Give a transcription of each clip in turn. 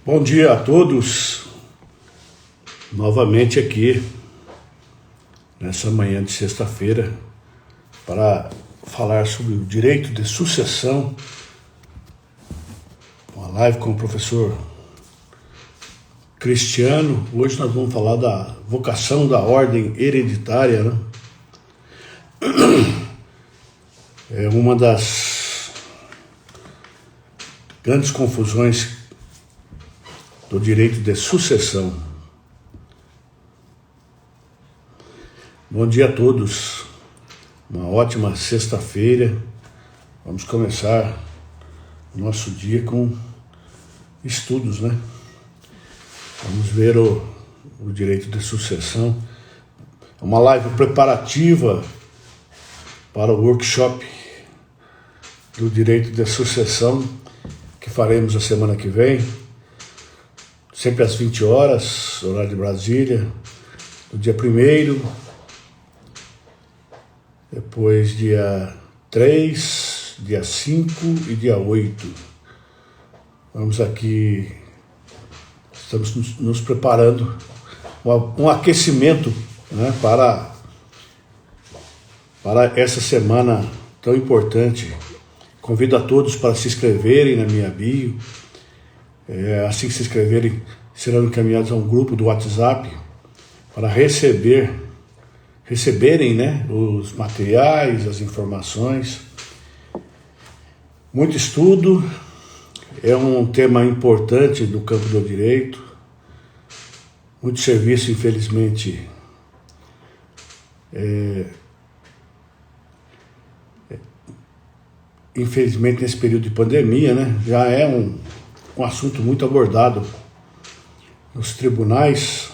Bom dia a todos, novamente aqui, nessa manhã de sexta-feira, para falar sobre o direito de sucessão, uma live com o professor Cristiano. Hoje nós vamos falar da vocação da ordem hereditária, né? É uma das grandes confusões do direito de sucessão. Bom dia a todos, uma ótima sexta-feira. Vamos começar o nosso dia com estudos, né? Vamos ver o direito de sucessão. Uma live preparativa para o workshop do direito de sucessão que faremos a semana que vem, sempre às 20 horas, horário de Brasília, no dia 1º, depois dia 3, dia 5 e dia 8. Vamos aqui, estamos nos preparando, um aquecimento, né, para essa semana tão importante. Convido a todos para se inscreverem na minha bio. Assim que se inscreverem, serão encaminhados a um grupo do WhatsApp para receberem, né, os materiais, as informações. Muito estudo, é um tema importante no campo do direito. Muito serviço, infelizmente, nesse período de pandemia, né, já é um assunto muito abordado nos tribunais.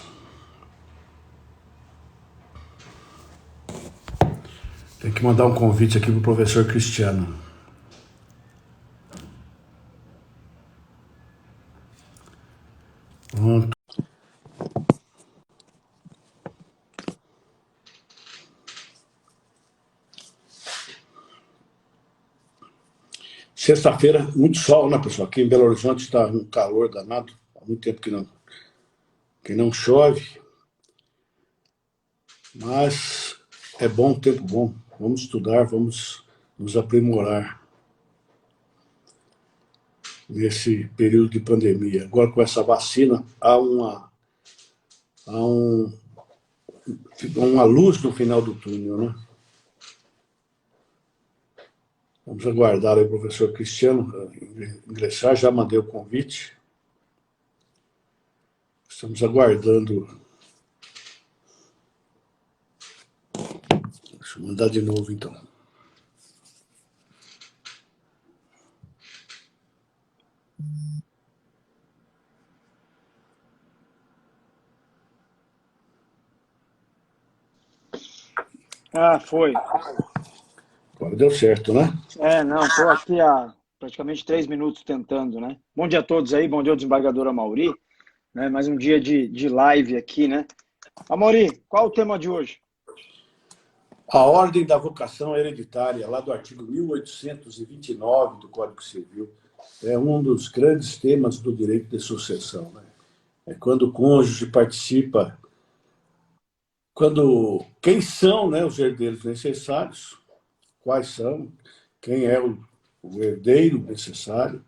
Tem que mandar um convite aqui para o professor Cristiano. Pronto. Sexta-feira, muito sol, né, pessoal? Aqui em Belo Horizonte está um calor danado. Há muito tempo que não chove. Mas é bom, tempo bom. Vamos estudar, vamos nos aprimorar nesse período de pandemia. Agora, com essa vacina, há uma luz no final do túnel, né? Vamos aguardar aí o professor Cristiano ingressar. Já mandei o convite. Estamos aguardando. Deixa eu mandar de novo, então. Foi. Agora deu certo, né? Não, estou aqui há praticamente 3 minutos tentando, né? Bom dia a todos aí, bom dia ao desembargador Amaury, né? Mais um dia de live aqui, né? Amaury, qual o tema de hoje? A ordem da vocação hereditária, lá do artigo 1829 do Código Civil, é um dos grandes temas do direito de sucessão, né? É quando o cônjuge participa, quem são, né, os herdeiros necessários, quais são, quem é o herdeiro necessário,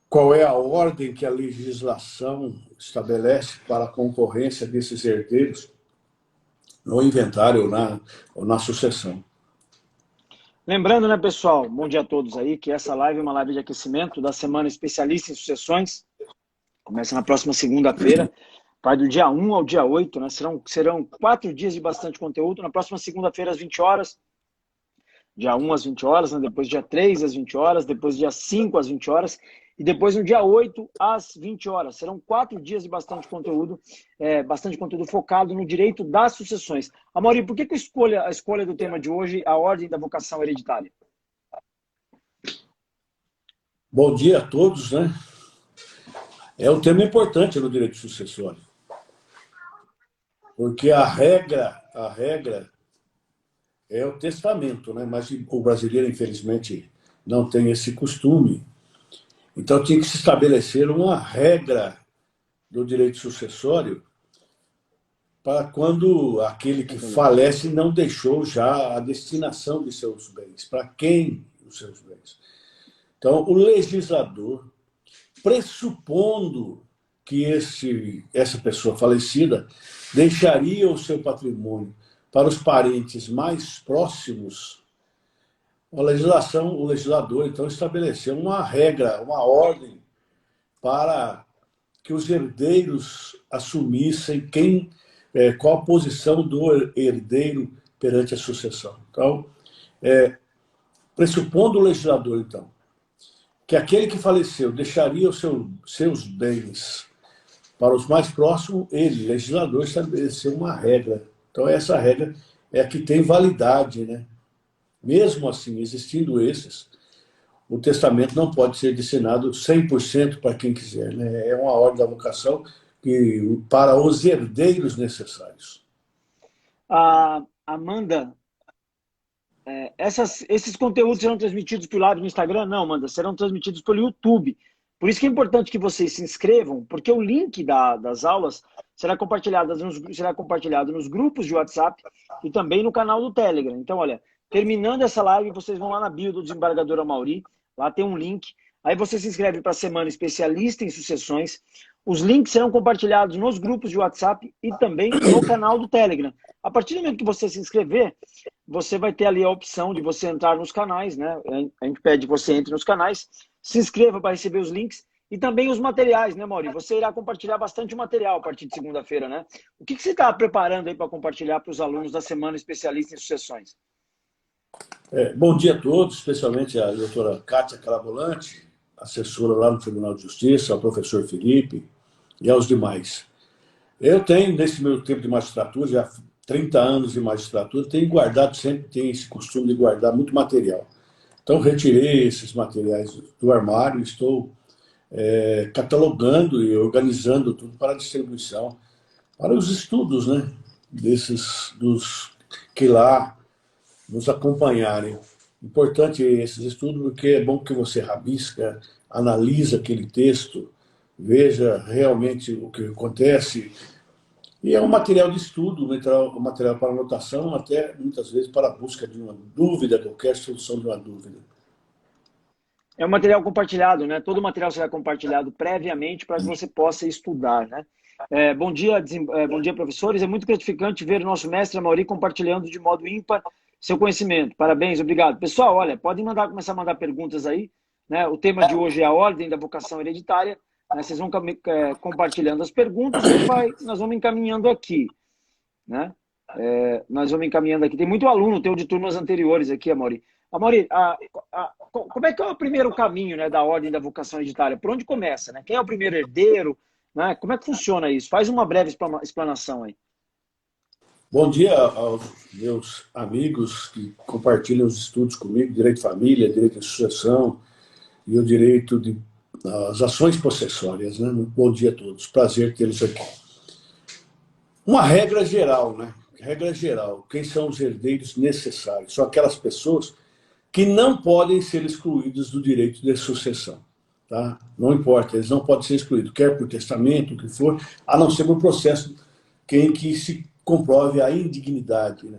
qual é a ordem que a legislação estabelece para a concorrência desses herdeiros no inventário ou na sucessão. Lembrando, né, pessoal, bom dia a todos aí, que essa live é uma live de aquecimento da Semana Especialista em Sucessões. Começa na próxima segunda-feira, vai do dia 1 ao dia 8, né? Serão 4 dias de bastante conteúdo. Na próxima segunda-feira, às 20 horas, dia 1 às 20 horas, né? Depois dia 3 às 20 horas, depois dia 5 às 20 horas, e depois no dia 8 às 20 horas. Serão 4 dias de bastante conteúdo focado no direito das sucessões. Amaury, por que a escolha do tema de hoje, a ordem da vocação hereditária? Bom dia a todos, né? É um tema importante no direito sucessório, porque a regra é o testamento, né? Mas o brasileiro, infelizmente, não tem esse costume. Então tinha que se estabelecer uma regra do direito sucessório para quando aquele que falece não deixou já a destinação de seus bens, para quem os seus bens. Então, o legislador, pressupondo que essa pessoa falecida deixaria o seu patrimônio para os parentes mais próximos, o legislador, então, estabeleceu uma regra, uma ordem para que os herdeiros assumissem qual a posição do herdeiro perante a sucessão. Então, pressupondo o legislador, então, que aquele que faleceu deixaria os seus bens para os mais próximos, ele, legislador, estabeleceu uma regra. Então, essa regra é a que tem validade, né? Mesmo assim, existindo esses, o testamento não pode ser destinado 100% para quem quiser, né? É uma ordem da vocação para os herdeiros necessários. Amanda, esses conteúdos serão transmitidos por live no Instagram? Não, Amanda, serão transmitidos pelo YouTube. Por isso que é importante que vocês se inscrevam, porque o link das aulas será compartilhado nos grupos de WhatsApp e também no canal do Telegram. Então, olha, terminando essa live, vocês vão lá na bio do desembargador Amaury, lá tem um link. Aí você se inscreve para a Semana Especialista em Sucessões. Os links serão compartilhados nos grupos de WhatsApp e também no canal do Telegram. A partir do momento que você se inscrever, você vai ter ali a opção de você entrar nos canais, né? A gente pede que você entre nos canais, se inscreva para receber os links e também os materiais, né, Mauri? Você irá compartilhar bastante material a partir de segunda-feira, né? O que você está preparando aí para compartilhar para os alunos da Semana Especialista em Sucessões? Bom dia a todos, especialmente a doutora Kátia Carabolante, assessora lá no Tribunal de Justiça, ao professor Felipe e aos demais. Eu tenho, nesse meu tempo de magistratura, já 30 anos de magistratura, tenho esse costume de guardar muito material. Então, retirei esses materiais do armário, estou catalogando e organizando tudo para distribuição, para os estudos, né, dos que lá nos acompanharem. Importante esses estudos, porque é bom que você rabisca, analisa aquele texto, veja realmente o que acontece. E é um material de estudo, um material para anotação, até muitas vezes para a busca de uma dúvida, qualquer solução de uma dúvida. É um material compartilhado, né? Todo o material será compartilhado previamente para que você possa estudar, né? Bom dia, professores. É muito gratificante ver o nosso mestre Amaury compartilhando de modo ímpar seu conhecimento. Parabéns, obrigado. Pessoal, olha, podem começar a mandar perguntas aí, né? O tema de hoje é a ordem da vocação hereditária. Né? Vocês vão compartilhando as perguntas e nós vamos encaminhando aqui, né? Nós vamos encaminhando aqui. Tem muito aluno teu de turmas anteriores aqui, Amaury. Amaury, como é que é o primeiro caminho, né, da ordem da vocação hereditária? Por onde começa, né? Quem é o primeiro herdeiro? Né? Como é que funciona isso? Faz uma breve explanação aí. Bom dia aos meus amigos que compartilham os estudos comigo, direito de família, direito de sucessão e o direito das ações possessórias, né? Bom dia a todos, prazer tê-los aqui. Uma regra geral, né? Regra geral, quem são os herdeiros necessários? São aquelas pessoas que não podem ser excluídos do direito de sucessão. Tá? Não importa, eles não podem ser excluídos, quer por testamento, o que for, a não ser por processo em que se comprove a indignidade. Né?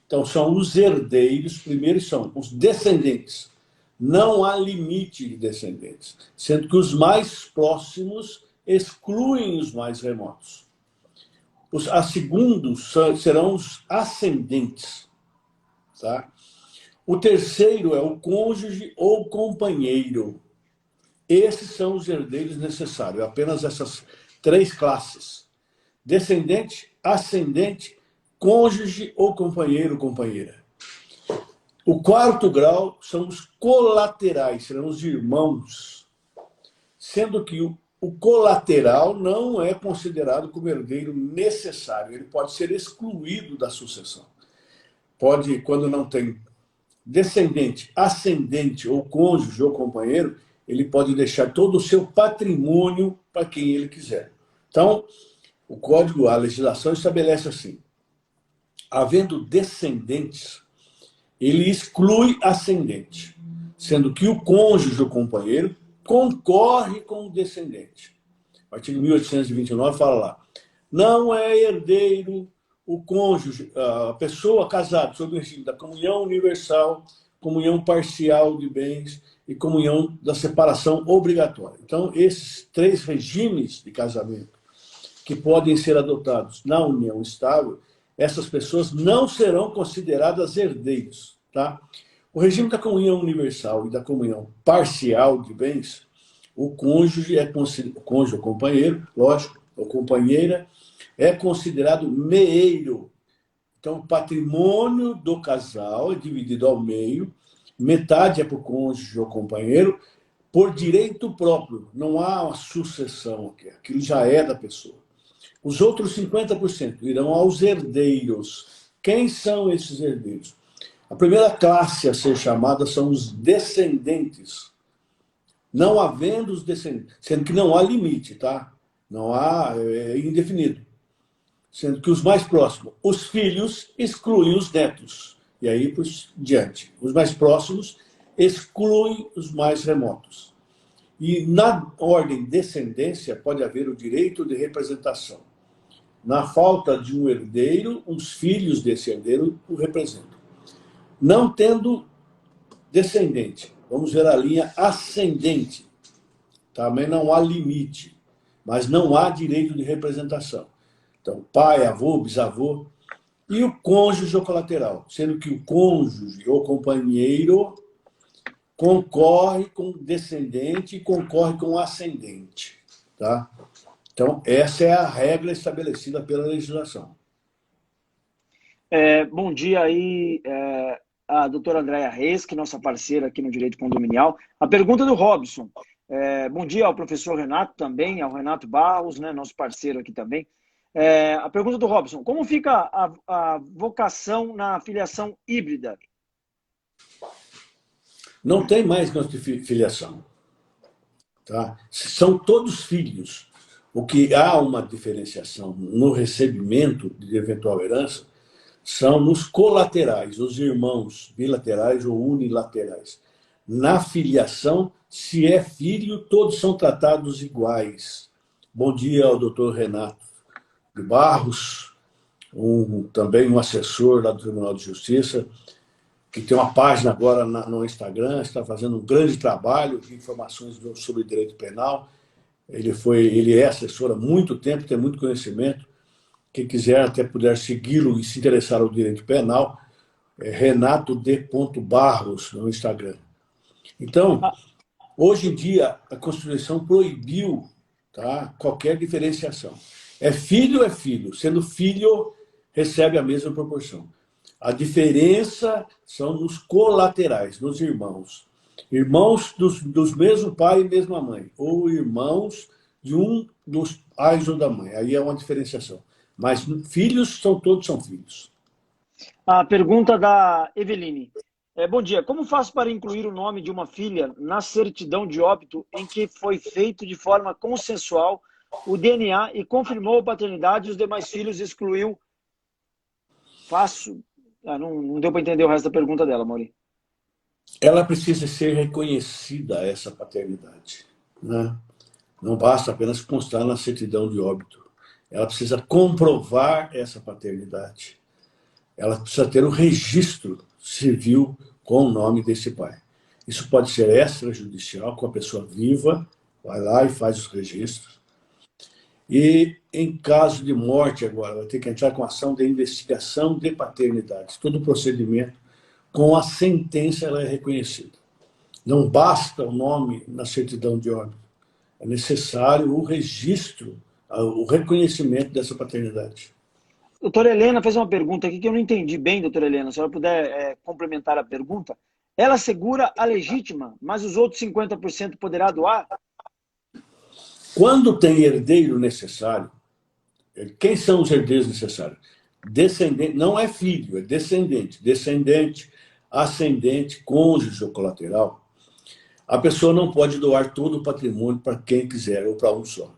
Então, são os herdeiros, primeiro são os descendentes. Não há limite de descendentes, sendo que os mais próximos excluem os mais remotos. A segundo serão os ascendentes. Tá? O terceiro é o cônjuge ou companheiro. Esses são os herdeiros necessários, apenas essas três classes. Descendente, ascendente, cônjuge ou companheiro ou companheira. O quarto grau são os colaterais, serão os irmãos. Sendo que o colateral não é considerado como herdeiro necessário, ele pode ser excluído da sucessão. Pode, quando não tem descendente, ascendente ou cônjuge ou companheiro, ele pode deixar todo o seu patrimônio para quem ele quiser. Então, o Código, a legislação estabelece assim, havendo descendentes, ele exclui ascendente, sendo que o cônjuge ou companheiro concorre com o descendente. O artigo 1829 fala lá, não é herdeiro o cônjuge, a pessoa casada sob o regime da comunhão universal, comunhão parcial de bens e comunhão da separação obrigatória. Então, esses 3 regimes de casamento que podem ser adotados na união estável, essas pessoas não serão consideradas herdeiros. Tá? O regime da comunhão universal e da comunhão parcial de bens, o cônjuge o cônjuge, o companheiro, lógico, ou companheira, é considerado meeiro. Então, o patrimônio do casal é dividido ao meio, metade é para o cônjuge ou companheiro, por direito próprio. Não há uma sucessão aqui, aquilo já é da pessoa. Os outros 50% irão aos herdeiros. Quem são esses herdeiros? A primeira classe a ser chamada são os descendentes. Não havendo os descendentes, sendo que não há limite, tá? Não há, é indefinido. Sendo que os mais próximos, os filhos excluem os netos. E aí por diante. Os mais próximos excluem os mais remotos. E na ordem descendência pode haver o direito de representação. Na falta de um herdeiro, os filhos desse herdeiro o representam. Não tendo descendente, vamos ver a linha ascendente. Também não há limite, mas não há direito de representação. Então, pai, avô, bisavô, e o cônjuge ou colateral, sendo que o cônjuge ou companheiro concorre com o descendente e concorre com o ascendente. Tá? Então, essa é a regra estabelecida pela legislação. Bom dia aí, a doutora Andréia Reis, que é nossa parceira aqui no Direito Condominial. A pergunta do Robson. Bom dia ao professor Renato também, ao Renato Barros, né, nosso parceiro aqui também. A pergunta do Robson, como fica a vocação na filiação híbrida? Não tem mais filiação. Tá? São todos filhos. O que há uma diferenciação no recebimento de eventual herança são nos colaterais, os irmãos bilaterais ou unilaterais. Na filiação, se é filho, todos são tratados iguais. Bom dia ao doutor Renato de Barros, também um assessor lá do Tribunal de Justiça, que tem uma página agora no Instagram, está fazendo um grande trabalho de informações sobre direito penal. Ele é assessor há muito tempo, tem muito conhecimento. Quem quiser até puder segui-lo e se interessar no direito penal, é Renato D. Barros no Instagram. Então, hoje em dia, a Constituição proibiu, tá, qualquer diferenciação. É filho, sendo filho, recebe a mesma proporção. A diferença são nos colaterais, nos irmãos. Irmãos dos mesmo pai e mesma mãe, ou irmãos de um dos pais ou da mãe. Aí é uma diferenciação. Mas filhos, todos são filhos. A pergunta da Eveline. Bom dia. Como faço para incluir o nome de uma filha na certidão de óbito em que foi feito de forma consensual o DNA e confirmou a paternidade e os demais filhos excluiu? Não deu para entender o resto da pergunta dela, Mauri. Ela precisa ser reconhecida, essa paternidade. Né? Não basta apenas constar na certidão de óbito. Ela precisa comprovar essa paternidade. Ela precisa ter o registro civil com o nome desse pai. Isso pode ser extrajudicial, com a pessoa viva, vai lá e faz os registros. E, em caso de morte agora, vai ter que entrar com ação de investigação de paternidade. Todo o procedimento, com a sentença, ela é reconhecida. Não basta o nome na certidão de óbito. É necessário o registro, o reconhecimento dessa paternidade. Doutora Helena fez uma pergunta aqui que eu não entendi bem, doutora Helena. Se ela puder complementar a pergunta. Ela segura a legítima, mas os outros 50% poderá doar? Quando tem herdeiro necessário, quem são os herdeiros necessários? Descendente, não é filho, é descendente. Descendente, ascendente, cônjuge ou colateral. A pessoa não pode doar todo o patrimônio para quem quiser ou para um só.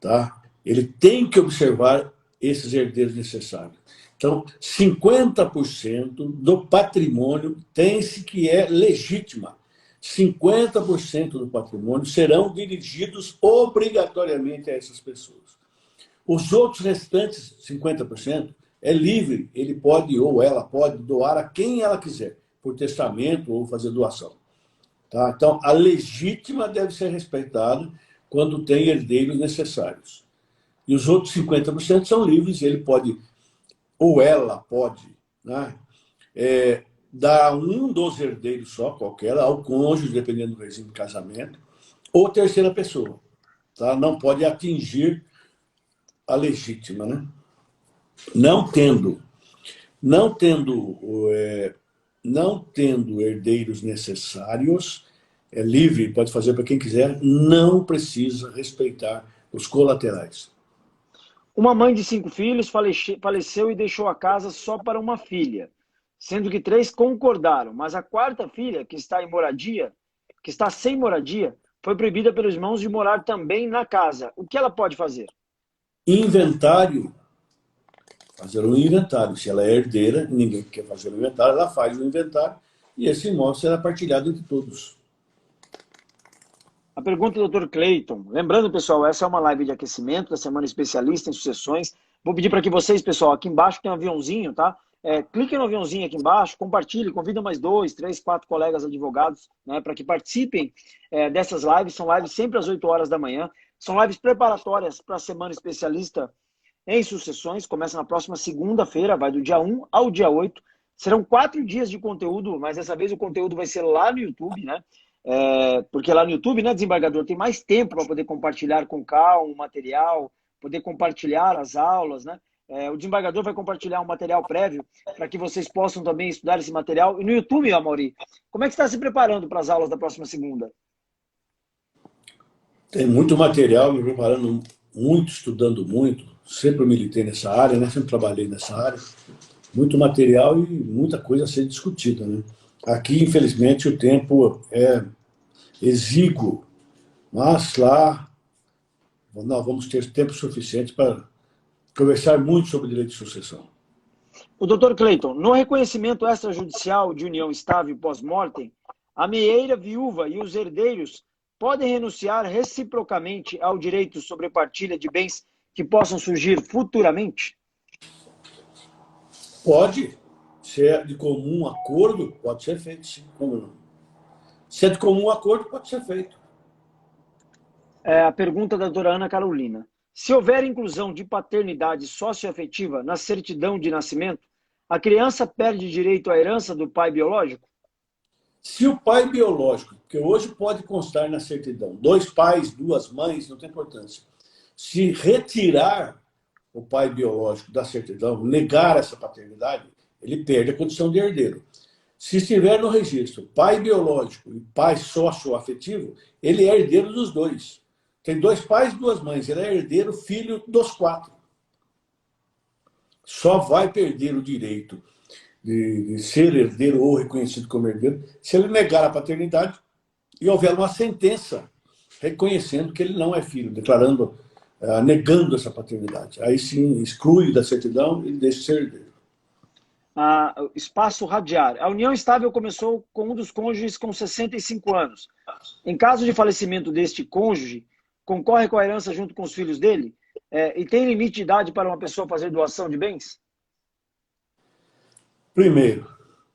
Tá? Ele tem que observar esses herdeiros necessários. Então, 50% do patrimônio tem-se que é legítima. 50% do patrimônio serão dirigidos obrigatoriamente a essas pessoas. Os outros restantes 50% é livre, ele pode ou ela pode doar a quem ela quiser, por testamento ou fazer doação. Tá? Então, a legítima deve ser respeitada quando tem herdeiros necessários. E os outros 50% são livres, ele pode, ou ela pode, né, dar um dos herdeiros só, qualquer, ao cônjuge, dependendo do regime de casamento, ou terceira pessoa. Tá? Não pode atingir a legítima. Né? Não tendo herdeiros necessários, é livre, pode fazer para quem quiser, não precisa respeitar os colaterais. Uma mãe de 5 filhos faleceu e deixou a casa só para uma filha, sendo que 3 concordaram, mas a 4ª filha, que está sem moradia, foi proibida pelos irmãos de morar também na casa. O que ela pode fazer? Inventário. Fazer um inventário. Se ela é herdeira, ninguém quer fazer o inventário, ela faz o inventário e esse imóvel será partilhado entre todos. A pergunta do Dr. Cleiton. Lembrando, pessoal, essa é uma live de aquecimento da Semana Especialista em Sucessões. Vou pedir para que vocês, pessoal, aqui embaixo tem um aviãozinho, tá? Clique no aviãozinho aqui embaixo, compartilhe, convida mais 2, 3, 4 colegas advogados, né, para que participem dessas lives. São lives sempre às 8 horas da manhã. São lives preparatórias para a Semana Especialista em Sucessões. Começa na próxima segunda-feira, vai do dia 1 ao dia 8. Serão 4 dias de conteúdo, mas dessa vez o conteúdo vai ser lá no YouTube, né? Porque lá no YouTube, né, desembargador, tem mais tempo para poder compartilhar com calma o material, poder compartilhar as aulas, né? O desembargador vai compartilhar um material prévio para que vocês possam também estudar esse material. E no YouTube, Amaury, como é que você está se preparando para as aulas da próxima segunda? Tem muito material, me preparando muito, estudando muito. Sempre militei nessa área, né? Sempre trabalhei nessa área. Muito material e muita coisa a ser discutida, né? Aqui, infelizmente, o tempo é exíguo, mas lá nós vamos ter tempo suficiente para conversar muito sobre direito de sucessão. O Dr. Cleiton, no reconhecimento extrajudicial de união estável pós-mortem, a meieira viúva e os herdeiros podem renunciar reciprocamente ao direito sobre partilha de bens que possam surgir futuramente? Pode. Se é de comum acordo, pode ser feito, sim. Como não? Se é de comum acordo, pode ser feito. A pergunta da doutora Ana Carolina. Se houver inclusão de paternidade socioafetiva na certidão de nascimento, a criança perde direito à herança do pai biológico? Se o pai biológico, que hoje pode constar na certidão, 2 pais, 2 mães, não tem importância. Se retirar o pai biológico da certidão, negar essa paternidade, ele perde a condição de herdeiro. Se estiver no registro pai biológico e pai socioafetivo, ele é herdeiro dos 2. Tem 2 pais e 2 mães, ele é herdeiro, filho dos 4. Só vai perder o direito de ser herdeiro ou reconhecido como herdeiro se ele negar a paternidade e houver uma sentença reconhecendo que ele não é filho, declarando, negando essa paternidade. Aí sim, exclui da certidão e deixa de ser herdeiro. Espaço radiar. A união estável começou com um dos cônjuges com 65 anos. Em caso de falecimento deste cônjuge, concorre com a herança junto com os filhos dele? E tem limite de idade para uma pessoa fazer doação de bens? Primeiro,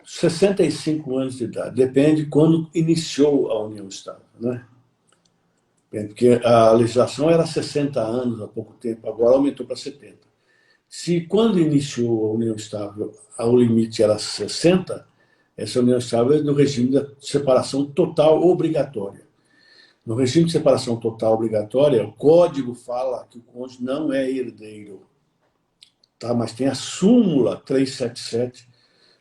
65 anos de idade. Depende quando iniciou a união estável, né? Porque a legislação era 60 anos há pouco tempo, agora aumentou para 70. Se quando iniciou a união estável o limite era 60, essa união estável é do regime da separação total obrigatória. No regime de separação total obrigatória, o código fala que o cônjuge não é herdeiro. Tá? Mas tem a súmula 377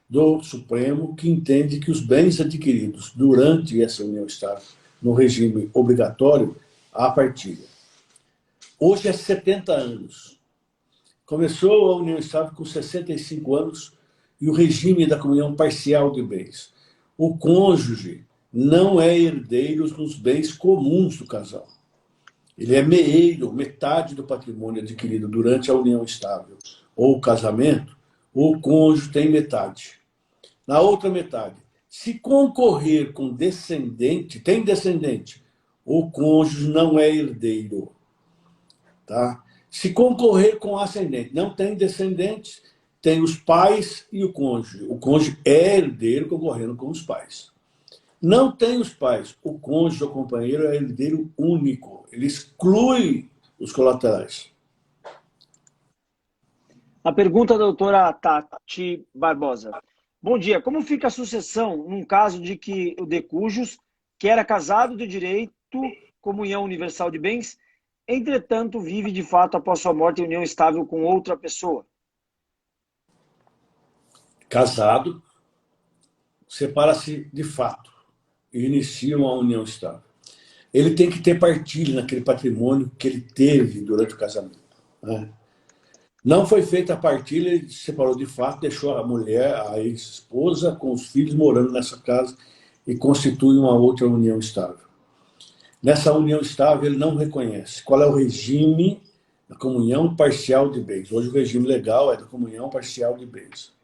do Supremo que entende que os bens adquiridos durante essa união estável, no regime obrigatório, há partilha. Hoje é 70 anos. Começou a união estável com 65 anos e o regime da comunhão parcial de bens. O cônjuge não é herdeiro dos bens comuns do casal. Ele é meeiro, metade do patrimônio adquirido durante a união estável ou o casamento, o cônjuge tem metade. Na outra metade, Se concorrer com descendente, tem descendente, o cônjuge não é herdeiro. Tá? Se concorrer com ascendente, não tem descendente, tem os pais e o cônjuge. O cônjuge é herdeiro concorrendo com os pais. Não tem os pais, o cônjuge ou companheiro é herdeiro único. Ele exclui os colaterais. A pergunta da doutora Tati Barbosa. Bom dia, como fica a sucessão num caso de que o decujus, que era casado de direito, comunhão universal de bens, entretanto vive de fato após sua morte em união estável com outra pessoa? Casado, separa-se de fato e inicia uma união estável. Ele tem que ter partilha naquele patrimônio que ele teve durante o casamento. Né? Não foi feita a partilha, ele se separou de fato, deixou a mulher, a ex-esposa, com os filhos morando nessa casa e constitui uma outra união estável. Nessa união estável, ele não reconhece qual é o regime da comunhão parcial de bens. Hoje o regime legal é da comunhão parcial de bens.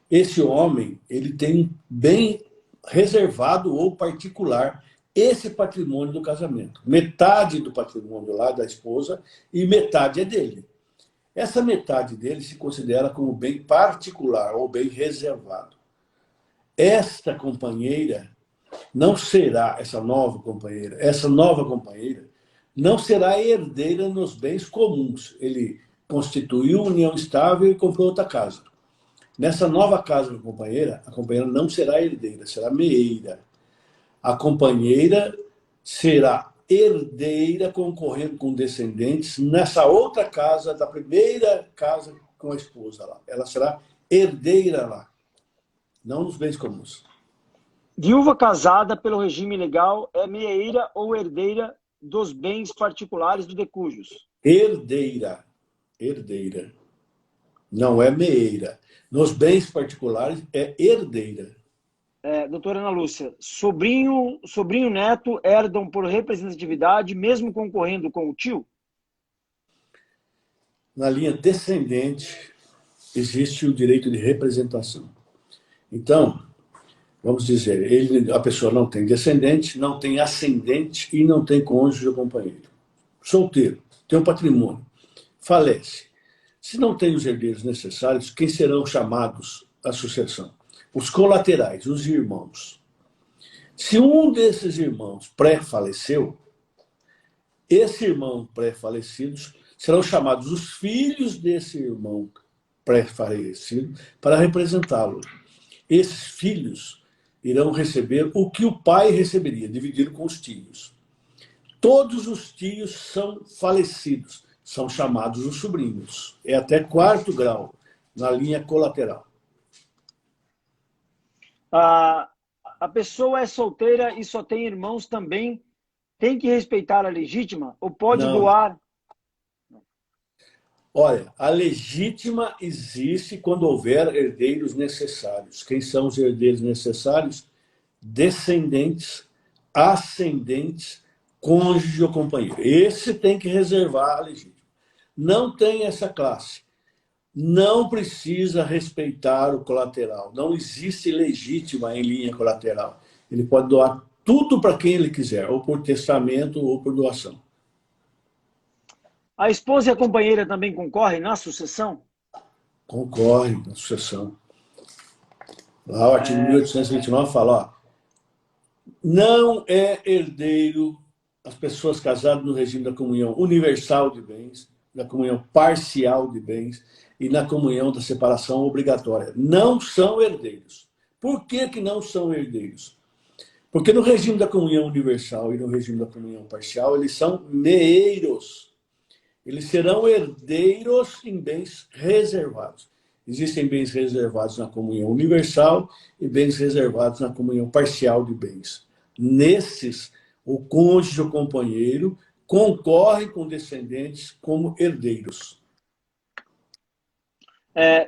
Esse homem, ele tem bem reservado ou particular esse patrimônio do casamento. Metade do patrimônio lá da esposa e metade é dele. Essa metade dele se considera como bem particular ou bem reservado. Esta companheira não será, essa nova companheira não será herdeira nos bens comuns. Ele constituiu união estável e comprou outra casa. Nessa nova casa da companheira, a companheira não será herdeira, será meeira. A companheira será herdeira concorrendo com descendentes nessa outra casa, da primeira casa com a esposa lá. Ela será herdeira lá, não nos bens comuns. Viúva casada pelo regime legal é meeira ou herdeira dos bens particulares do decujus? Herdeira. Não é meeira. Nos bens particulares é herdeira. Doutora Ana Lúcia, sobrinho e neto herdam por representatividade, mesmo concorrendo com o tio? Na linha descendente, existe o direito de representação. Então, vamos dizer, a pessoa não tem descendente, não tem ascendente e não tem cônjuge ou companheiro. Solteiro, tem um patrimônio, falece. Se não tem os herdeiros necessários, quem serão chamados à sucessão? Os colaterais, os irmãos. Se um desses irmãos pré-faleceu, esse irmão pré-falecido serão chamados os filhos desse irmão pré-falecido para representá-lo. Esses filhos irão receber o que o pai receberia, dividido com os tios. Todos os tios são falecidos, são chamados os sobrinhos. É até 4º grau, na linha colateral. A pessoa é solteira e só tem irmãos também, tem que respeitar a legítima ou pode doar? Olha, a legítima existe quando houver herdeiros necessários. Quem são os herdeiros necessários? Descendentes, ascendentes, cônjuge ou companheiro. Esse tem que reservar a legítima. Não tem essa classe. Não precisa respeitar o colateral. Não existe legítima em linha colateral. Ele pode doar tudo para quem ele quiser, ou por testamento ou por doação. A esposa e a companheira também concorrem na sucessão? Concorrem na sucessão. Lá o artigo 1829 fala, ó, não é herdeiro as pessoas casadas no regime da comunhão universal de bens, da comunhão parcial de bens e na comunhão da separação obrigatória. Não são herdeiros. Por que que não são herdeiros? Porque no regime da comunhão universal e no regime da comunhão parcial, eles são meeiros. Eles serão herdeiros em bens reservados. Existem bens reservados na comunhão universal e bens reservados na comunhão parcial de bens. Nesses, o cônjuge ou companheiro concorre com descendentes como herdeiros.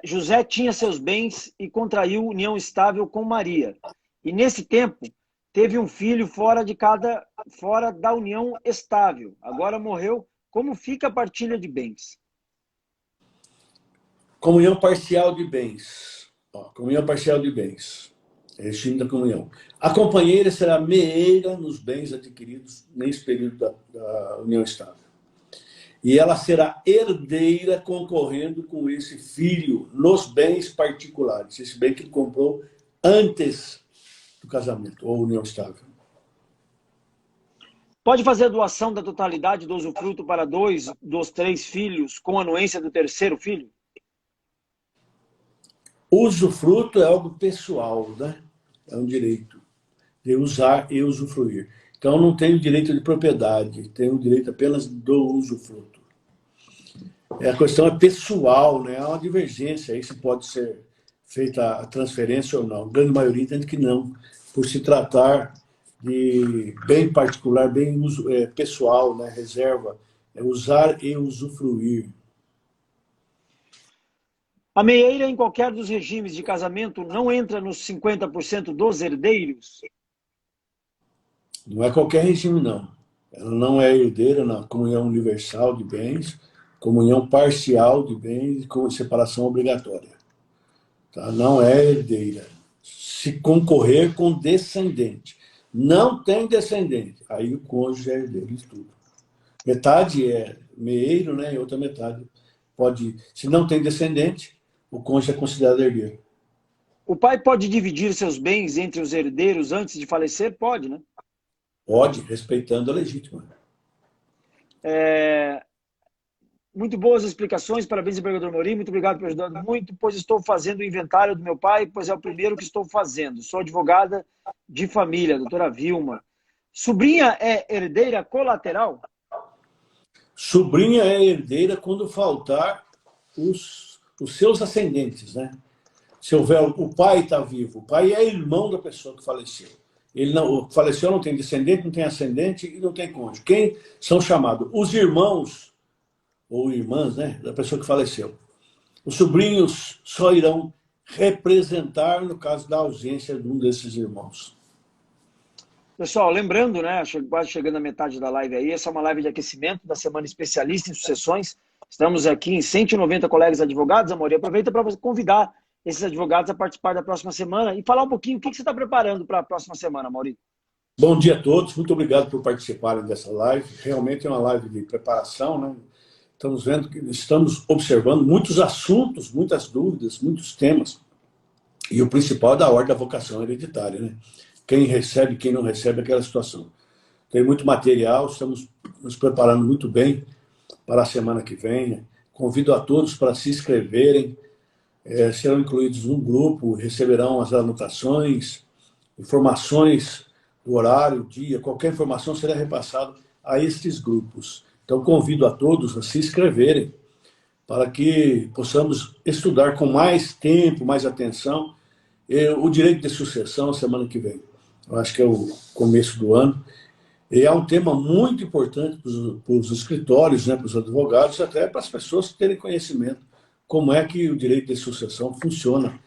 José tinha seus bens e contraiu união estável com Maria. E nesse tempo, teve um filho fora da união estável. Agora morreu. Como fica a partilha de bens? Comunhão parcial de bens. Comunhão parcial de bens. É regime da comunhão. A companheira será meeira nos bens adquiridos nesse período da união estável. E ela será herdeira concorrendo com esse filho nos bens particulares, esse bem que ele comprou antes do casamento ou união estável. Pode fazer a doação da totalidade do usufruto para 2 dos 3 filhos com anuência do terceiro filho? Usufruto é algo pessoal, né? É um direito de usar e usufruir. Então, não tem o direito de propriedade, tem o direito apenas do usufruto. A questão é pessoal, né? Há uma divergência aí se pode ser feita a transferência ou não. A grande maioria entende que não, por se tratar de bem particular, bem pessoal, né? Reserva, é usar e usufruir. A meieira em qualquer dos regimes de casamento não entra nos 50% dos herdeiros? Não é qualquer regime, não. Ela não é herdeira na comunhão universal de bens, comunhão parcial de bens com separação obrigatória. Tá? Não é herdeira. Se concorrer com descendente. Não tem descendente. Aí o cônjuge é herdeiro de tudo. Metade é meeiro, né? E outra metade pode... Se não tem descendente, o cônjuge é considerado herdeiro. O pai pode dividir seus bens entre os herdeiros antes de falecer? Pode, né? Pode, respeitando a legítima. Muito boas explicações, parabéns, empregador Amorim, muito obrigado por ajudar muito, pois estou fazendo o inventário do meu pai, pois é o primeiro que estou fazendo. Sou advogada de família, doutora Vilma. Sobrinha é herdeira colateral? Sobrinha é herdeira quando faltar os seus ascendentes, né? Se houver, o pai está vivo, o pai é irmão da pessoa que faleceu. Ele não faleceu, não tem descendente, não tem ascendente e não tem cônjuge. Quem são chamados? Os irmãos ou irmãs, né, da pessoa que faleceu. Os sobrinhos só irão representar no caso da ausência de um desses irmãos. Pessoal, lembrando, né, quase chegando à metade da live aí, essa é uma live de aquecimento da Semana Especialista em Sucessões. Estamos aqui em 190 colegas advogados, Amorim. Aproveita para convidar esses advogados a participar da próxima semana e falar um pouquinho o que você está preparando para a próxima semana, Amorim. Bom dia a todos, muito obrigado por participarem dessa live. Realmente é uma live de preparação, né? Estamos vendo que estamos observando muitos assuntos, muitas dúvidas, muitos temas. E o principal é da ordem da vocação hereditária, né? Quem recebe, quem não recebe, aquela situação. Tem muito material, estamos nos preparando muito bem para a semana que vem. Convido a todos para se inscreverem, serão incluídos num grupo, receberão as anotações, informações do horário, dia, qualquer informação será repassada a estes grupos. Então, convido a todos a se inscreverem para que possamos estudar com mais tempo, mais atenção, o direito de sucessão semana que vem. Eu acho que é o começo do ano. E é um tema muito importante para os escritórios, né, para os advogados, até para as pessoas terem conhecimento como é que o direito de sucessão funciona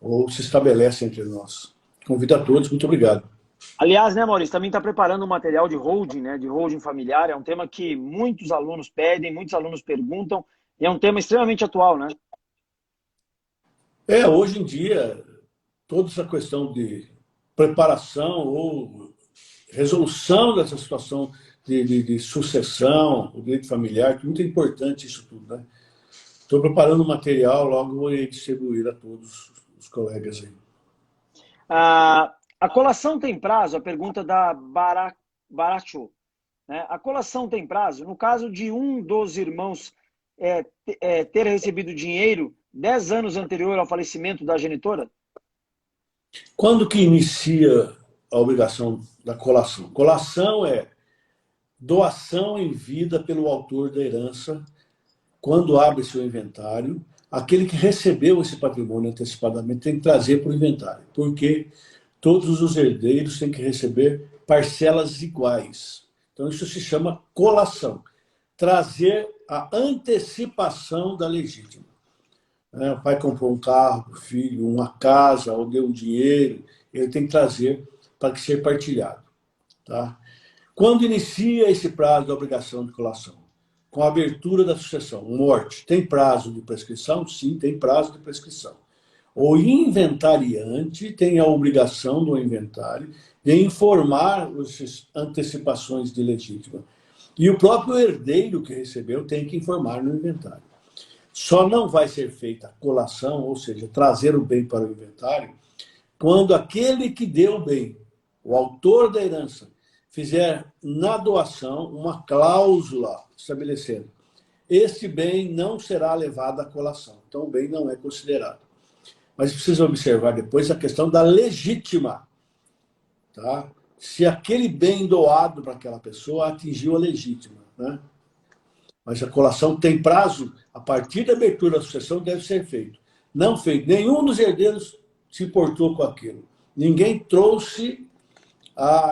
ou se estabelece entre nós. Convido a todos, muito obrigado. Aliás, né, Maurício, também está preparando um material de holding, né, de holding familiar. É um tema que muitos alunos pedem, muitos alunos perguntam, e é um tema extremamente atual, né? Hoje em dia, toda essa questão de preparação ou resolução dessa situação de sucessão, o direito familiar, que é muito importante isso tudo, né? Estou preparando o material, logo vou distribuir a todos os colegas aí. A colação tem prazo? A pergunta da Baracho. Né? A colação tem prazo? No caso de um dos irmãos ter recebido dinheiro 10 anos anterior ao falecimento da genitora? Quando que inicia a obrigação da colação? Colação é doação em vida pelo autor da herança, quando abre seu inventário. Aquele que recebeu esse patrimônio antecipadamente tem que trazer para o inventário, porque todos os herdeiros têm que receber parcelas iguais. Então, isso se chama colação. Trazer a antecipação da legítima. O pai comprou um carro, o filho, uma casa, ou deu um dinheiro, ele tem que trazer para que seja partilhado. Tá? Quando inicia esse prazo da obrigação de colação? Com a abertura da sucessão, morte. Tem prazo de prescrição? Sim, tem prazo de prescrição. O inventariante tem a obrigação do inventário de informar as antecipações de legítima. E o próprio herdeiro que recebeu tem que informar no inventário. Só não vai ser feita a colação, ou seja, trazer o bem para o inventário, quando aquele que deu o bem, o autor da herança, fizer na doação uma cláusula estabelecendo: este bem não será levado à colação. Então, o bem não é considerado. Mas precisa observar depois a questão da legítima. Tá? Se aquele bem doado para aquela pessoa atingiu a legítima. Né? Mas a colação tem prazo, a partir da abertura da sucessão deve ser feito. Não feito. Nenhum dos herdeiros se importou com aquilo. Ninguém trouxe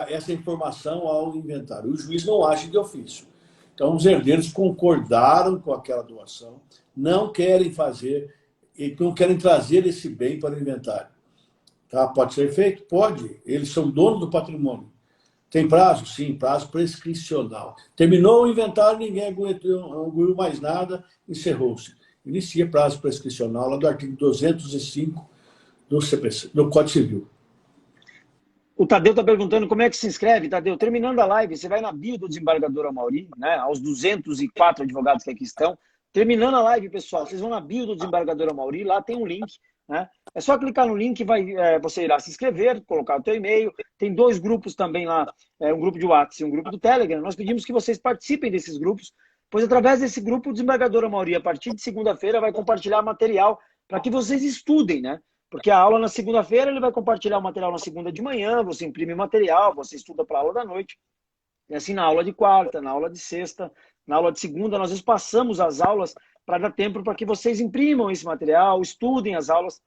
essa informação ao inventário. O juiz não age de ofício. Então, os herdeiros concordaram com aquela doação, não querem fazer, e não querem trazer esse bem para o inventário. Tá? Pode ser feito? Pode. Eles são donos do patrimônio. Tem prazo? Sim, prazo prescricional. Terminou o inventário, ninguém aguentou mais nada, encerrou-se. Inicia prazo prescricional, lá do artigo 205 do CPC, do Código Civil. O Tadeu está perguntando como é que se inscreve. Tadeu, terminando a live, você vai na bio do desembargador Amaury, né, aos 204 advogados que aqui estão. Terminando a live, pessoal, vocês vão na bio do desembargador Amaury, lá tem um link. Né? É só clicar no link, você irá se inscrever, colocar o teu e-mail. Tem 2 grupos também lá, um grupo de WhatsApp e um grupo do Telegram. Nós pedimos que vocês participem desses grupos, pois através desse grupo o desembargador Amaury, a partir de segunda-feira, vai compartilhar material para que vocês estudem, né? Porque a aula na segunda-feira, ele vai compartilhar o material na segunda de manhã, você imprime o material, você estuda para a aula da noite. E assim, na aula de quarta, na aula de sexta, na aula de segunda, nós espaçamos as aulas para dar tempo para que vocês imprimam esse material, estudem as aulas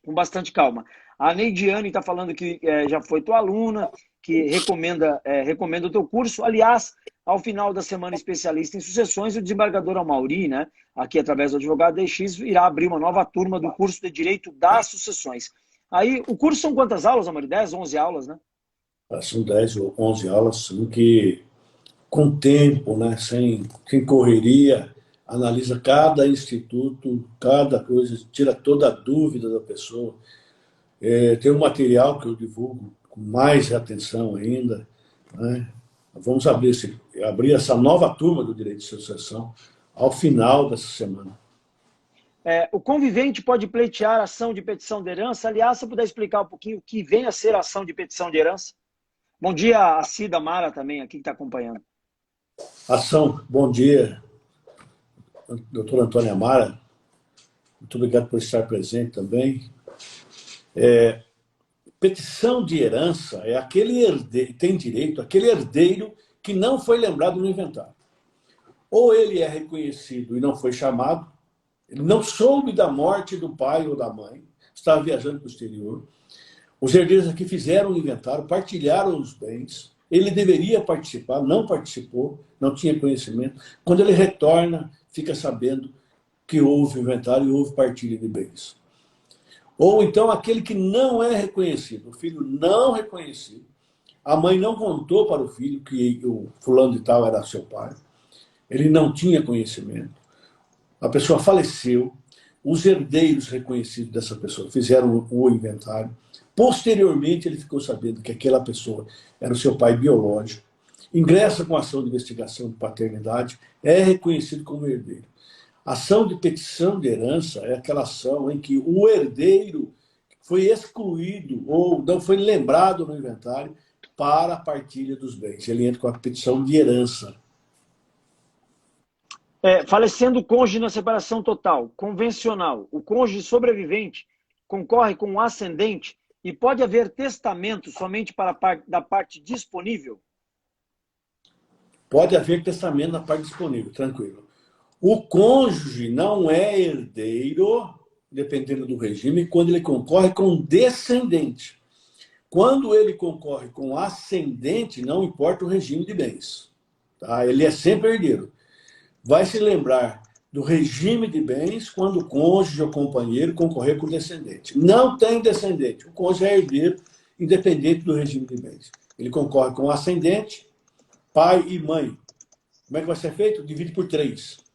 com bastante calma. A Neidiane está falando que já foi tua aluna, que recomenda o teu curso. Aliás, ao final da semana especialista em sucessões, o desembargador Amaury, né, aqui através do advogado DX, irá abrir uma nova turma do curso de Direito das Sucessões. Aí, o curso são quantas aulas, Amaury? 10, 11 aulas, né? São 10 ou 11 aulas, sim, que com tempo, né, sem correria, analisa cada instituto, cada coisa, tira toda a dúvida da pessoa. Tem um material que eu divulgo com mais atenção ainda. Né? Vamos abrir essa nova turma do Direito de Sucessão ao final dessa semana. O convivente pode pleitear ação de petição de herança. Aliás, se eu puder explicar um pouquinho o que vem a ser a ação de petição de herança. Bom dia, a Cida Mara também, aqui que está acompanhando. Ação, bom dia, doutor Antônio Amara. Muito obrigado por estar presente também. Petição de herança é aquele herdeiro, tem direito aquele herdeiro que não foi lembrado no inventário. Ou ele é reconhecido e não foi chamado, ele não soube da morte do pai ou da mãe, estava viajando para o exterior. Os herdeiros aqui fizeram o inventário, partilharam os bens, ele deveria participar, não participou, não tinha conhecimento. Quando ele retorna, fica sabendo que houve inventário e houve partilha de bens. Ou então aquele que não é reconhecido, o filho não reconhecido, a mãe não contou para o filho que o fulano de tal era seu pai, ele não tinha conhecimento, a pessoa faleceu, os herdeiros reconhecidos dessa pessoa fizeram o inventário, posteriormente ele ficou sabendo que aquela pessoa era o seu pai biológico, ingressa com ação de investigação de paternidade, é reconhecido como herdeiro. Ação de petição de herança é aquela ação em que o herdeiro foi excluído ou não foi lembrado no inventário para a partilha dos bens. Ele entra com a petição de herança. Falecendo o cônjuge na separação total, convencional, o cônjuge sobrevivente concorre com o ascendente e pode haver testamento somente da parte disponível? Pode haver testamento na parte disponível, tranquilo. O cônjuge não é herdeiro, dependendo do regime, quando ele concorre com descendente. Quando ele concorre com ascendente, não importa o regime de bens. Tá? Ele é sempre herdeiro. Vai se lembrar do regime de bens quando o cônjuge ou companheiro concorrer com descendente. Não tem descendente. O cônjuge é herdeiro, independente do regime de bens. Ele concorre com ascendente, pai e mãe. Como é que vai ser feito? Divide por 3.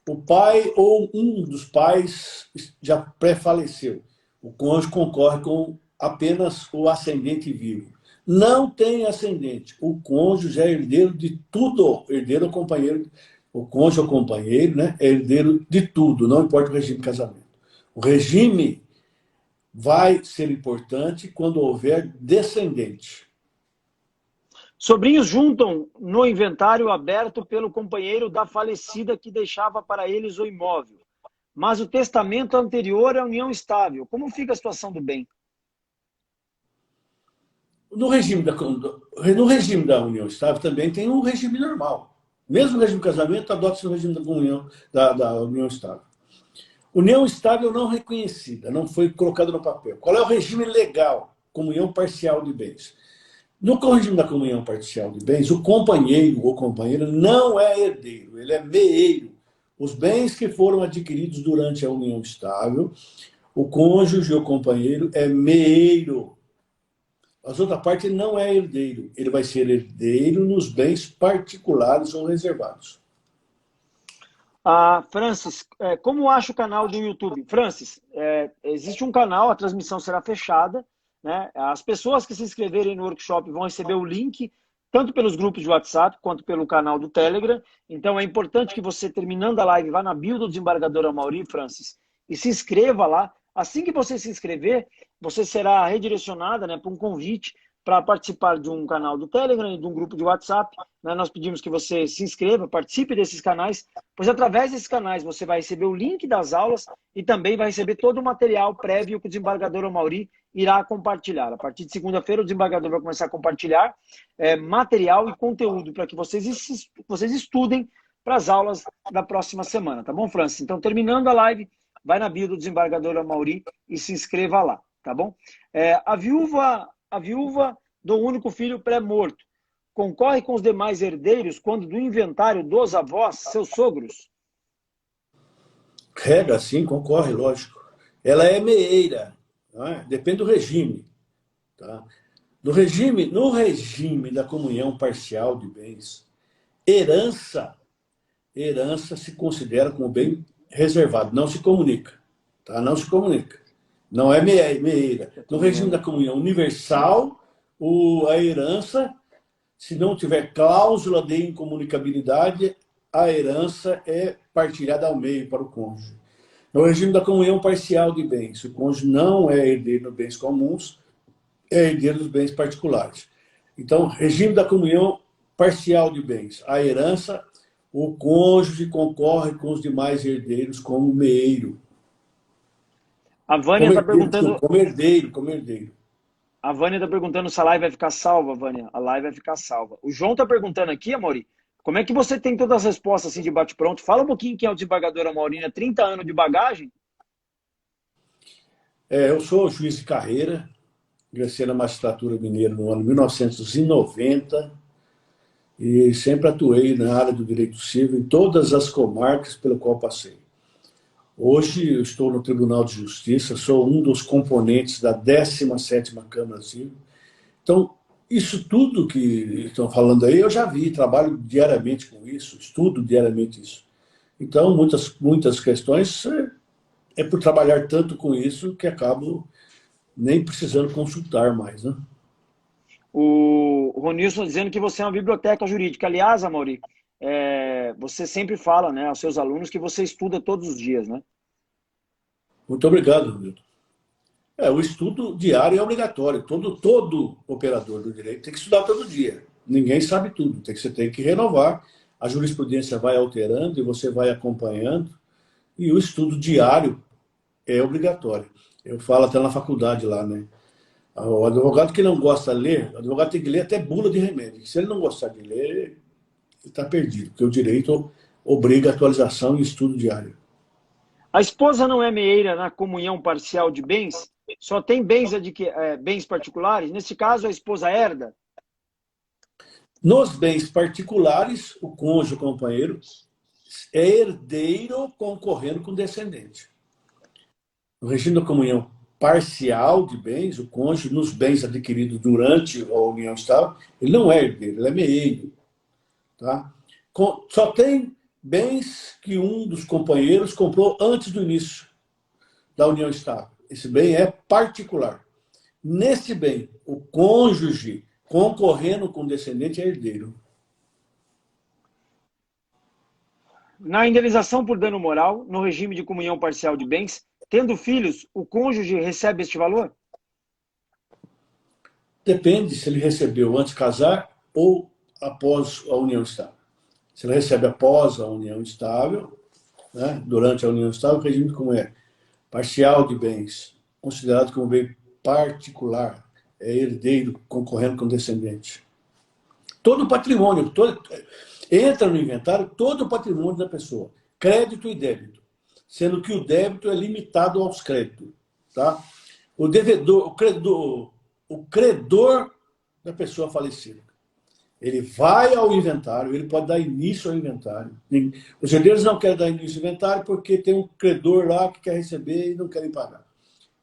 O pai ou um dos pais já pré-faleceu. O cônjuge concorre com apenas o ascendente vivo. Não tem ascendente. O cônjuge é herdeiro de tudo. Herdeiro ou companheiro. O cônjuge ou companheiro, né, é herdeiro de tudo, não importa o regime de casamento. O regime vai ser importante quando houver descendente. Sobrinhos juntam no inventário aberto pelo companheiro da falecida que deixava para eles o imóvel. Mas o testamento anterior é união estável. Como fica a situação do bem? No regime da união estável também tem um regime normal. Mesmo no regime do casamento, adota-se o regime da união estável. União estável não reconhecida, não foi colocada no papel. Qual é o regime legal? Comunhão parcial de bens. No regime da comunhão parcial de bens, o companheiro ou companheira não é herdeiro, ele é meeiro. Os bens que foram adquiridos durante a união estável, o cônjuge ou companheiro é meeiro. A outra parte não é herdeiro, ele vai ser herdeiro nos bens particulares ou reservados. Francis, como acha o canal do YouTube? Francis, existe um canal, a transmissão será fechada, né? As pessoas que se inscreverem no workshop vão receber o link, tanto pelos grupos de WhatsApp, quanto pelo canal do Telegram. Então é importante que você, terminando a live, vá na bio do desembargador Amaury, Francis, e se inscreva lá. Assim que você se inscrever, você será redirecionada, né, para um convite para participar de um canal do Telegram e de um grupo de WhatsApp. Né? Nós pedimos que você se inscreva, participe desses canais, pois através desses canais você vai receber o link das aulas e também vai receber todo o material prévio que o desembargador Amaury irá compartilhar. A partir de segunda-feira, o desembargador vai começar a compartilhar material e conteúdo para que vocês estudem para as aulas da próxima semana. Tá bom, Francis? Então, terminando a live, vai na bio do desembargador Amaury e se inscreva lá, tá bom? A viúva do único filho pré-morto concorre com os demais herdeiros quando do inventário dos avós, seus sogros? Regra, sim, concorre, lógico. Ela é meeira, não é? Depende do regime. Tá? No regime da comunhão parcial de bens, herança se considera como bem reservado, não se comunica. Tá? Não se comunica. Não é meeira. No regime da comunhão universal, a herança, se não tiver cláusula de incomunicabilidade, a herança é partilhada ao meio para o cônjuge. No regime da comunhão parcial de bens, o cônjuge não é herdeiro dos bens comuns, é herdeiro dos bens particulares. Então, regime da comunhão parcial de bens, a herança, o cônjuge concorre com os demais herdeiros como meeiro. A Vânia está perguntando... Como herdeiro. A Vânia está perguntando se a live vai ficar salva, Vânia. A live vai ficar salva. O João está perguntando aqui, Amaury, como é que você tem todas as respostas assim de bate-pronto? Fala um pouquinho quem é o desembargador Amaury, né? 30 anos de bagagem? Eu sou juiz de carreira, ingressei na magistratura mineira no ano 1990 e sempre atuei na área do direito civil em todas as comarcas pelo qual passei. Hoje eu estou no Tribunal de Justiça, sou um dos componentes da 17ª Câmara Civil. Então, isso tudo que estão falando aí, eu já vi, trabalho diariamente com isso, estudo diariamente isso. Então, muitas questões é por trabalhar tanto com isso que acabo nem precisando consultar mais, né? O Ronilson dizendo que você é uma biblioteca jurídica. Aliás, Amaury, você sempre fala, né, aos seus alunos que você estuda todos os dias, né? Muito obrigado, Milton. O estudo diário é obrigatório. Todo operador do direito tem que estudar todo dia. Ninguém sabe tudo. Você tem que renovar. A jurisprudência vai alterando e você vai acompanhando. E o estudo diário é obrigatório. Eu falo até na faculdade lá, né? O advogado que não gosta de ler, o advogado tem que ler até bula de remédio. Se ele não gostar de ler, ele está perdido, porque o direito obriga a atualização e estudo diário. A esposa não é meeira na comunhão parcial de bens? Só tem bens particulares? Nesse caso, a esposa herda? Nos bens particulares, o cônjuge, o companheiro, é herdeiro concorrendo com o descendente. No regime da comunhão parcial de bens, o cônjuge, nos bens adquiridos durante a união estável, ele não é herdeiro, ele é meeiro. Tá? Só tem bens que um dos companheiros comprou antes do início da união estável. esse bem é particular. Nesse bem, o cônjuge, concorrendo com o descendente, é herdeiro. Na indenização por dano moral, no regime de comunhão parcial de bens, tendo filhos, o cônjuge recebe este valor? Depende se ele recebeu antes de casar ou após a união estável. Se ele recebe após a união estável, né, durante a união estável, o regime como é parcial de bens, considerado como bem particular, é herdeiro concorrendo com descendente. Todo o patrimônio, entra no inventário todo o patrimônio da pessoa, crédito e débito, sendo que o débito é limitado aos créditos. Tá? O devedor, o credor da pessoa falecida, ele vai ao inventário, ele pode dar início ao inventário. Os herdeiros não querem dar início ao inventário porque tem um credor lá que quer receber e não querem pagar.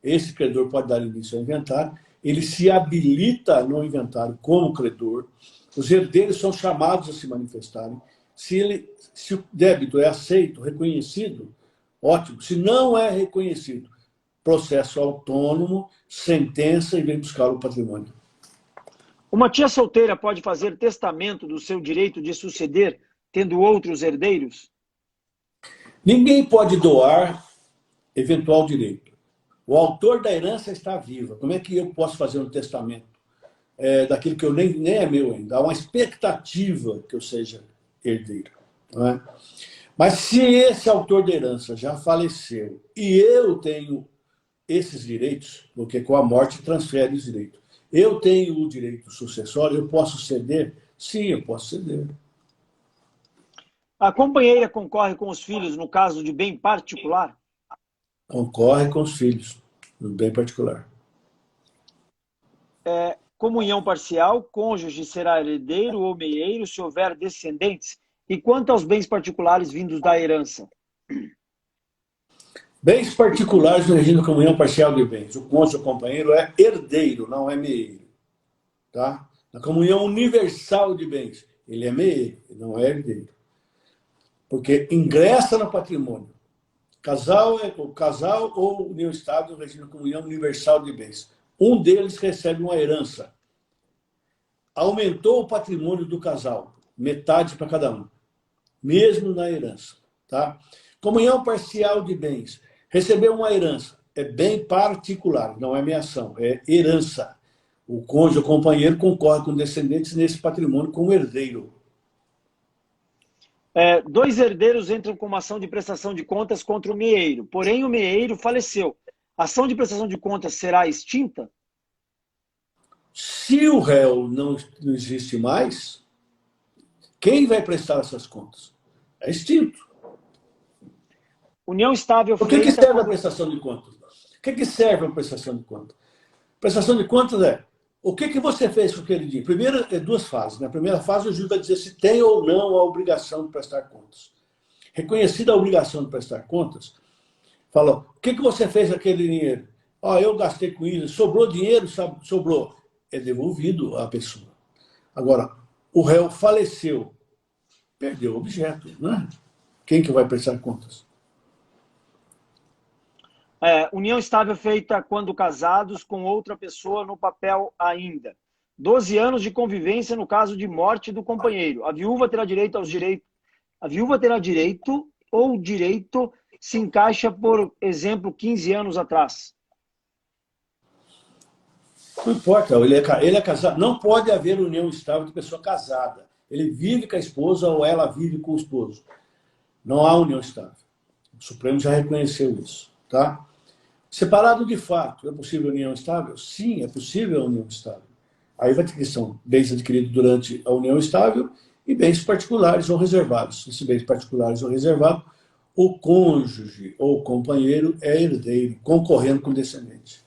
Esse credor pode dar início ao inventário, ele se habilita no inventário como credor, os herdeiros são chamados a se manifestarem. Se o débito é aceito, reconhecido, ótimo. Se não é reconhecido, processo autônomo, sentença e vem buscar o patrimônio. Uma tia solteira pode fazer testamento do seu direito de suceder, tendo outros herdeiros? Ninguém pode doar eventual direito. O autor da herança está vivo. Como é que eu posso fazer um testamento daquilo que eu nem é meu ainda? Há uma expectativa que eu seja herdeiro. Não é? Mas se esse autor da herança já faleceu e eu tenho esses direitos, porque com a morte transfere os direitos, eu tenho o direito sucessório, eu posso ceder? Sim, eu posso ceder. A companheira concorre com os filhos no caso de bem particular? Concorre com os filhos, no bem particular. Comunhão parcial, cônjuge será herdeiro ou meieiro se houver descendentes? E quanto aos bens particulares vindos da herança? Bens particulares no regime de comunhão parcial de bens. O cônjuge ou companheiro é herdeiro, não é meieiro. Tá? Na comunhão universal de bens, ele é meieiro, não é herdeiro. Porque ingressa no patrimônio. Casal ou união estável no regime de comunhão universal de bens. Um deles recebe uma herança. Aumentou o patrimônio do casal, metade para cada um, mesmo na herança. Tá? Comunhão parcial de bens. Recebeu uma herança. É bem particular, não é meação, é herança. O cônjuge ou companheiro concorre com descendentes nesse patrimônio como herdeiro. Dois herdeiros entram com uma ação de prestação de contas contra o meieiro, porém o meieiro faleceu. A ação de prestação de contas será extinta? Se o réu não existe mais, quem vai prestar essas contas? É extinto. União estável Por que serve a prestação de contas? O que serve a prestação de contas? Prestação de contas é o que você fez com aquele dinheiro. Primeiro, é duas fases. Na primeira fase, o juiz vai dizer se tem ou não a obrigação de prestar contas. Reconhecida a obrigação de prestar contas, fala, o que você fez com aquele dinheiro? Eu gastei com isso, sobrou dinheiro, sabe? Sobrou. É devolvido à pessoa. Agora, o réu faleceu, perdeu o objeto, né? Quem que vai prestar contas? União estável feita quando casados com outra pessoa no papel ainda. 12 anos de convivência no caso de morte do companheiro. A viúva terá direito A viúva terá direito ou o direito se encaixa, por exemplo, 15 anos atrás? Não importa, ele é casado. Não pode haver união estável de pessoa casada. Ele vive com a esposa ou ela vive com o esposo. Não há união estável. O Supremo já reconheceu isso. Tá? Separado de fato, é possível união estável? Sim, é possível a união estável. Aí vai ter questão, bens adquiridos durante a união estável e bens particulares ou reservados. Esses bens particulares ou reservados, o cônjuge ou companheiro é herdeiro, concorrendo com o descendente.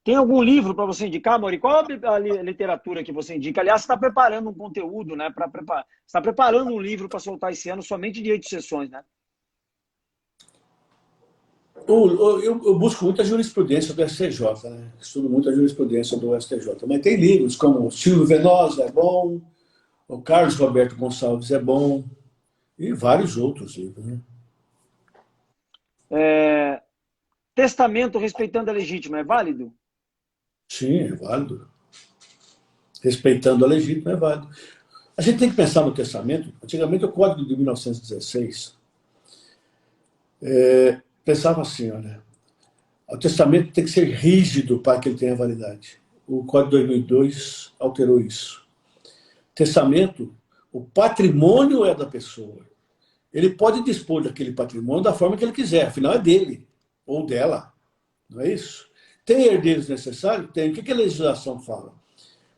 Tem algum livro para você indicar, Mauri? Qual a literatura que você indica? Aliás, você está preparando um conteúdo, né? Você está preparando um livro para soltar esse ano somente de direito de sucessões, né? Eu busco muita jurisprudência do STJ, né? Estudo muita jurisprudência do STJ. Mas tem livros como Silvio Venosa é bom, o Carlos Roberto Gonçalves é bom, e vários outros livros, né? Testamento respeitando a legítima é válido? Sim, é válido. Respeitando a legítima é válido. A gente tem que pensar no testamento. Antigamente, o Código de 1916 pensava assim, olha, o testamento tem que ser rígido para que ele tenha validade. O Código de 2002 alterou isso. Testamento, o patrimônio é da pessoa. Ele pode dispor daquele patrimônio da forma que ele quiser, afinal é dele ou dela, não é isso? Tem herdeiros necessários? Tem. O que a legislação fala?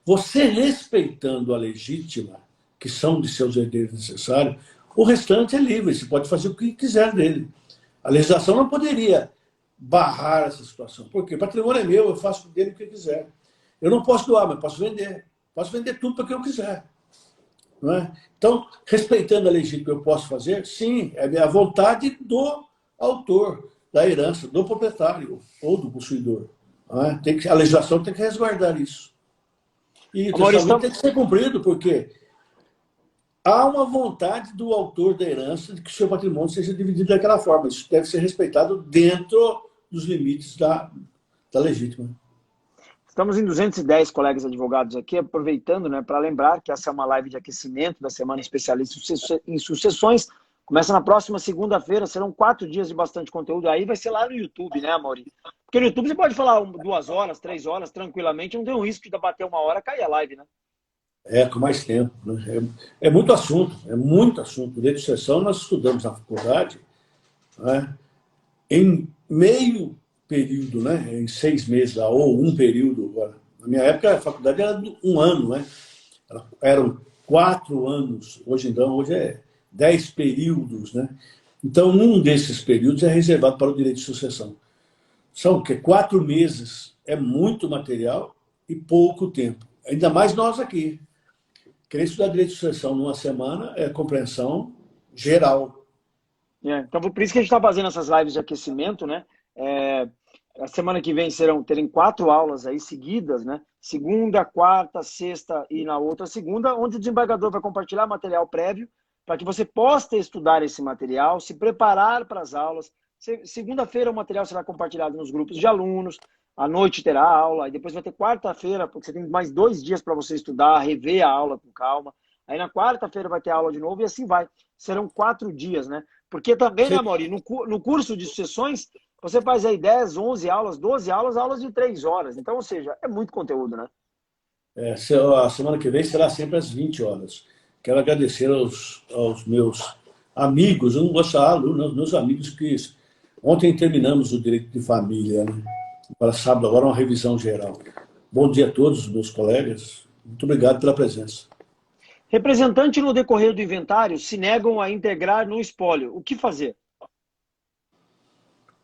Você respeitando a legítima, que são de seus herdeiros necessários, o restante é livre, você pode fazer o que quiser dele. A legislação não poderia barrar essa situação. Por quê? O patrimônio é meu, eu faço dele o que eu quiser. Eu não posso doar, mas posso vender. Posso vender tudo para quem eu quiser. Não é? Então, respeitando a legítima, eu posso fazer? Sim, é a vontade do autor da herança, do proprietário ou do possuidor. Não é? A legislação tem que resguardar isso. E o testamento tem que ser cumprido, porque há uma vontade do autor da herança de que o seu patrimônio seja dividido daquela forma. Isso deve ser respeitado dentro dos limites da legítima. Estamos em 210 colegas advogados aqui, aproveitando, né, para lembrar que essa é uma live de aquecimento da Semana Especialista em Sucessões. Começa na próxima segunda-feira, serão 4 dias de bastante conteúdo. Aí vai ser lá no YouTube, né, Amaury? Porque no YouTube você pode falar 2 horas, 3 horas, tranquilamente, não tem um risco de bater 1 hora e cair a live, né? Com mais tempo. Né? É muito assunto, é muito assunto. Direito de sucessão nós estudamos na faculdade, né? Em meio período, né? Em 6 meses, ou um período. Agora. Na minha época, a faculdade era de 1 ano, né? Eram 4 anos. Hoje é 10 períodos, né? Então, um desses períodos é reservado para o direito de sucessão. São o quê? 4 meses. É muito material e pouco tempo. Ainda mais nós aqui. Querer estudar direito de sucessão numa semana é compreensão geral. Então, por isso que a gente está fazendo essas lives de aquecimento, né? A semana que vem terem 4 aulas aí seguidas, né? Segunda, quarta, sexta e na outra segunda, onde o desembargador vai compartilhar material prévio para que você possa estudar esse material, se preparar para as aulas. Segunda-feira o material será compartilhado nos grupos de alunos, à noite terá aula, e depois vai ter quarta-feira, porque você tem mais 2 dias para você estudar, rever a aula com calma. Aí na quarta-feira vai ter aula de novo e assim vai. Serão 4 dias, né? Porque também, né, Amaury, no curso de sucessões, você faz aí 10, 11 aulas, 12 aulas, aulas de 3 horas. Então, ou seja, é muito conteúdo, né? A semana que vem será sempre às 20 horas. Quero agradecer aos meus amigos, eu não gosto de alunos, aos meus amigos que ontem terminamos o direito de família, né? Para sábado agora uma revisão geral. Bom dia a todos, meus colegas. Muito obrigado pela presença. Representante no decorrer do inventário se negam a integrar no espólio. O que fazer?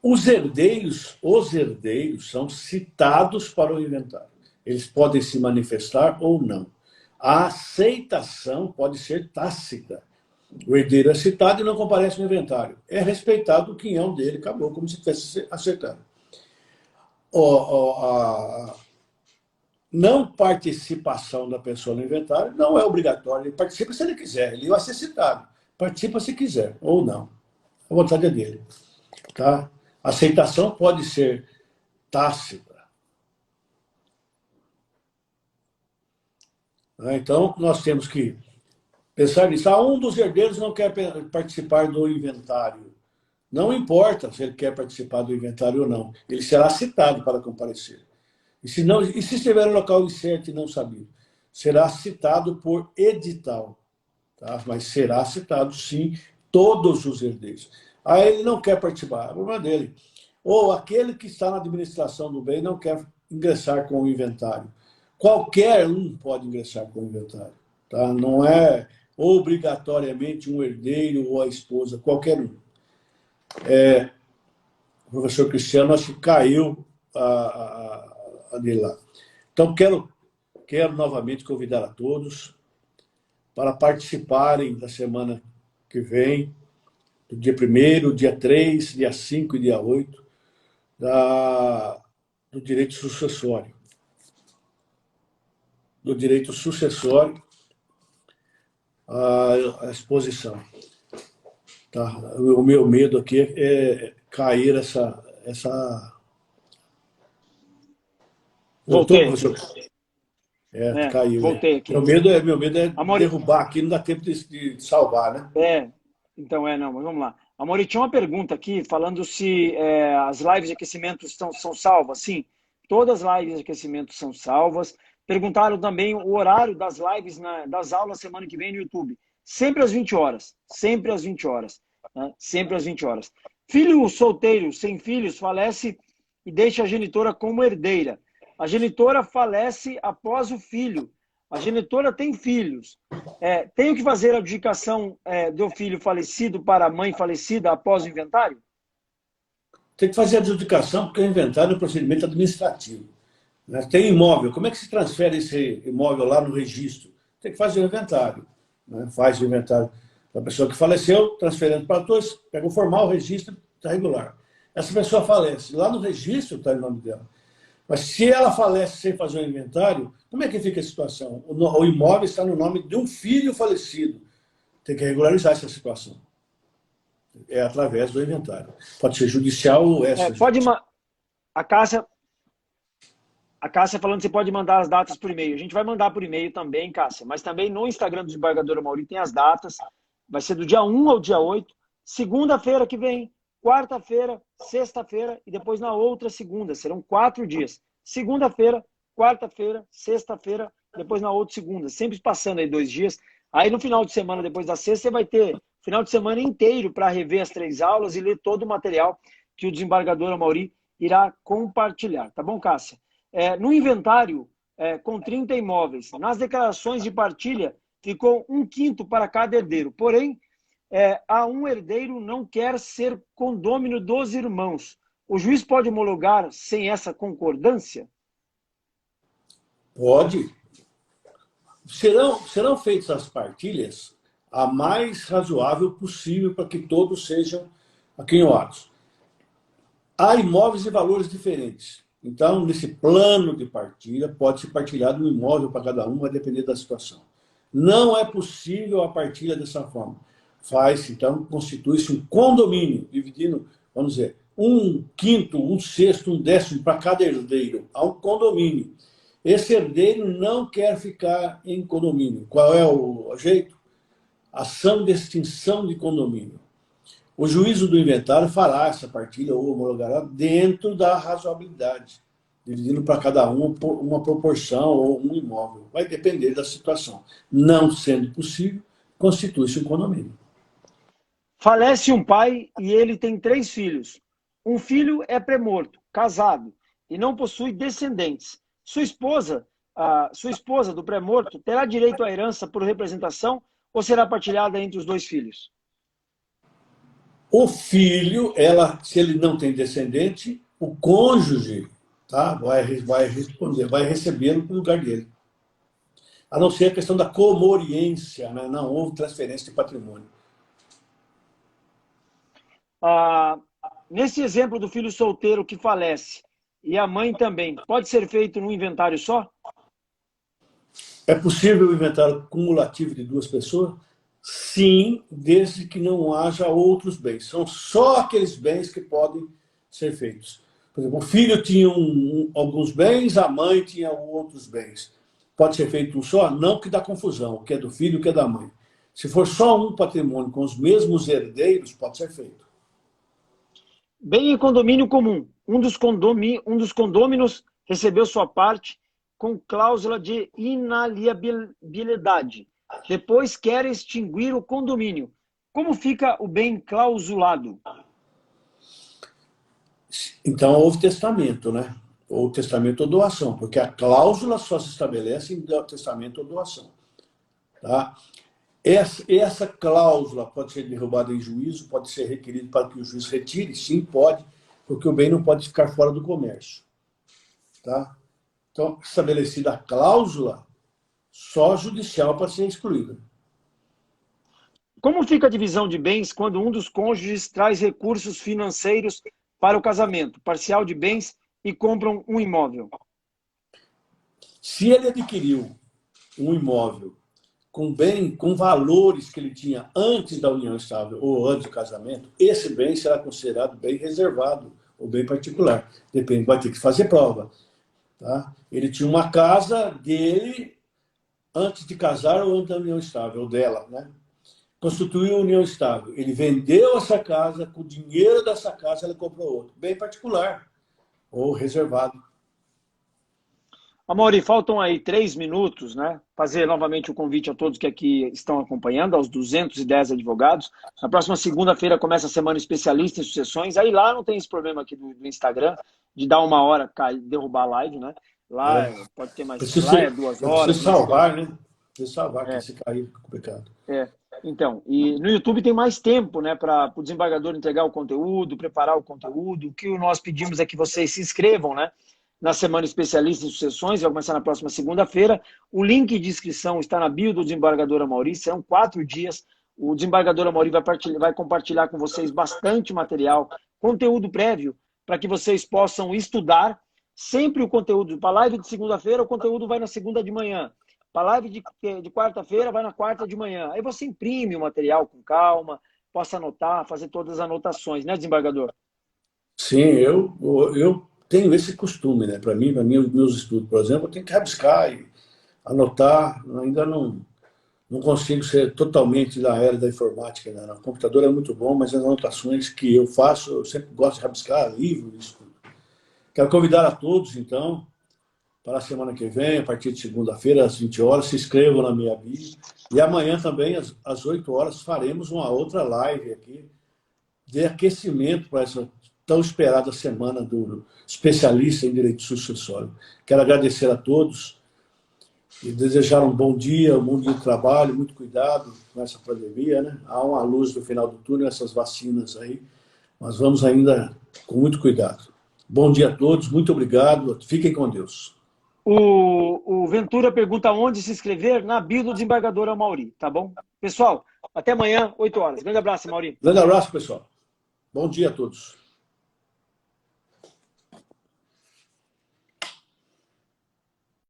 Os herdeiros são citados para o inventário. Eles podem se manifestar ou não. A aceitação pode ser tácita. O herdeiro é citado e não comparece no inventário. É respeitado o quinhão dele, acabou, como se tivesse acertado. A não participação da pessoa no inventário não é obrigatório. Ele participa se ele quiser, ele vai ser citado. Participa se quiser, ou não. A vontade é dele. Tá? A aceitação pode ser tácita. Então, nós temos que pensar nisso. Um dos herdeiros não quer participar do inventário. Não importa se ele quer participar do inventário ou não. Ele será citado para comparecer. E se estiver no local incerto e não sabido, será citado por edital. Tá? Mas será citado, sim, todos os herdeiros. Aí ele não quer participar, é problema dele. Ou aquele que está na administração do bem não quer ingressar com o inventário. Qualquer um pode ingressar com o inventário. Tá? Não é obrigatoriamente um herdeiro ou a esposa, qualquer um. O professor Cristiano, acho que caiu dele lá. Então, quero novamente convidar a todos para participarem da semana que vem, do dia 1º, dia 3, dia 5 e dia 8, do direito sucessório. Do direito sucessório, a exposição. Tá? O meu medo aqui é cair essa... Voltou, Voltei professor? aqui. Caiu, né? Voltei aqui. Meu medo é Amaury... derrubar aqui, não dá tempo de salvar, né? Então não, mas vamos lá. Amaury, tinha uma pergunta aqui falando se as lives de aquecimento são salvas. Sim, todas as lives de aquecimento são salvas. Perguntaram também o horário das lives, das aulas semana que vem no YouTube. Sempre às 20 horas. Sempre às 20 horas. Né? Sempre às 20 horas. Filho solteiro, sem filhos, falece e deixa a genitora como herdeira. A genitora falece após o filho. A genitora tem filhos. Tenho que fazer a adjudicação do filho falecido para a mãe falecida após o inventário? Tem que fazer a adjudicação, porque o inventário é um procedimento administrativo. Né? Tem imóvel, como é que se transfere esse imóvel lá no registro? Tem que fazer o inventário. Né? Faz o inventário da pessoa que faleceu, transferendo para todos, pega o formal, o registro, está regular. Essa pessoa falece, lá no registro está o nome dela. Mas se ela falece sem fazer o inventário, como é que fica a situação? O imóvel está no nome de um filho falecido. Tem que regularizar essa situação. É através do inventário. Pode ser judicial ou extrajudicial. A Cássia falando que você pode mandar as datas por e-mail. A gente vai mandar por e-mail também, Cássia. Mas também no Instagram do Desembargador Amaury tem as datas. Vai ser do dia 1 ao dia 8. Segunda-feira que vem, quarta-feira, sexta-feira e depois na outra segunda. Serão 4 dias. Segunda-feira, quarta-feira, sexta-feira, depois na outra segunda. Sempre passando aí 2 dias. Aí no final de semana, depois da sexta, você vai ter final de semana inteiro para rever as 3 aulas e ler todo o material que o Desembargador Amaury irá compartilhar. Tá bom, Cássia? No inventário, com 30 imóveis, nas declarações de partilha, ficou 1/5 para cada herdeiro. Porém, a um herdeiro não quer ser condômino dos irmãos. O juiz pode homologar sem essa concordância? Pode. Serão feitas as partilhas a mais razoável possível para que todos sejam aquinhoados. Há imóveis de valores diferentes. Então, nesse plano de partilha, pode ser partilhado um imóvel para cada um, vai depender da situação. Não é possível a partilha dessa forma. Então, constitui-se um condomínio, dividindo, vamos dizer, 1/5, 1/6, 1/10 para cada herdeiro. Há um condomínio. Esse herdeiro não quer ficar em condomínio. Qual é o jeito? Ação de extinção de condomínio. O juízo do inventário fará essa partilha ou homologará dentro da razoabilidade, dividindo para cada um uma proporção ou um imóvel. Vai depender da situação. Não sendo possível, constitui-se um condomínio. Falece um pai e ele tem 3 filhos. Um filho é pré-morto, casado, e não possui descendentes. Sua esposa do pré-morto, terá direito à herança por representação ou será partilhada entre os 2 filhos? O filho, se ele não tem descendente, o cônjuge vai recebê-lo no lugar dele. A não ser a questão da comoriência, né? Não houve transferência de patrimônio. Nesse exemplo do filho solteiro que falece, e a mãe também, pode ser feito num inventário só? É possível o inventário cumulativo de 2 pessoas? Sim, desde que não haja outros bens. São só aqueles bens que podem ser feitos. Por exemplo, o filho tinha alguns bens, a mãe tinha outros bens. Pode ser feito um só? Não, que dá confusão, o que é do filho e o que é da mãe. Se for só um patrimônio com os mesmos herdeiros, pode ser feito. Bem em condomínio comum. Um dos condôminos recebeu sua parte com cláusula de inaliabilidade. Depois quer extinguir o condomínio. Como fica o bem clausulado? Então, houve testamento, né? Ou testamento ou doação, porque a cláusula só se estabelece em testamento ou doação. Tá? Essa cláusula pode ser derrubada em juízo, pode ser requerido para que o juiz retire? Sim, pode, porque o bem não pode ficar fora do comércio. Tá? Então, estabelecida a cláusula, só judicial para ser excluída. Como fica a divisão de bens quando um dos cônjuges traz recursos financeiros para o casamento, parcial de bens e compram um imóvel? Se ele adquiriu um imóvel com valores que ele tinha antes da união estável ou antes do casamento, esse bem será considerado bem reservado ou bem particular. Depende, vai ter que fazer prova. Tá? Ele tinha uma casa dele antes de casar ou antes da união estável, ou dela, né? Constituiu a união estável. Ele vendeu essa casa, com o dinheiro dessa casa ele comprou outro. Bem particular ou reservado. Amaury, faltam aí 3 minutos, né? Fazer novamente o convite a todos que aqui estão acompanhando, aos 210 advogados. Na próxima segunda-feira começa a semana especialista em sucessões. Aí lá não tem esse problema aqui do Instagram, de dar 1 hora, cair, derrubar a live, né? Lá pode ter mais. Lá é 2 horas. Precisa salvar, né? Precisa salvar, que se cair fica complicado. Então, e no YouTube tem mais tempo, né, para o desembargador entregar o conteúdo, preparar o conteúdo. O que nós pedimos é que vocês se inscrevam, né, na Semana Especialista em Sucessões, vai começar na próxima segunda-feira. O link de inscrição está na bio do desembargador Amaury, serão 4 dias. O desembargador Amaury vai compartilhar com vocês bastante material, conteúdo prévio, para que vocês possam estudar sempre o conteúdo. Para a live de segunda-feira, o conteúdo vai na segunda de manhã. Para a live de quarta-feira, vai na quarta de manhã. Aí você imprime o material com calma, possa anotar, fazer todas as anotações, né, desembargador? Sim, eu tenho esse costume, né? Para mim, os meus estudos, por exemplo, eu tenho que rabiscar e anotar. Ainda não consigo ser totalmente da era da informática. Né? O computador é muito bom, mas as anotações que eu faço, eu sempre gosto de rabiscar livro, isso tudo. Quero convidar a todos, então, para a semana que vem, a partir de segunda-feira, às 20 horas, se inscrevam na minha bio. E amanhã também, às 8 horas, faremos uma outra live aqui de aquecimento para essa tão esperada semana do especialista em direito sucessório. Quero agradecer a todos e desejar um bom dia de trabalho, muito cuidado com essa pandemia, né? Há uma luz no final do túnel, essas vacinas aí, mas vamos ainda com muito cuidado. Bom dia a todos, muito obrigado, fiquem com Deus. O Ventura pergunta onde se inscrever, na bio do desembargador Amaury, tá bom? Pessoal, até amanhã, 8 horas. Grande abraço, Amaury. Grande abraço, pessoal. Bom dia a todos.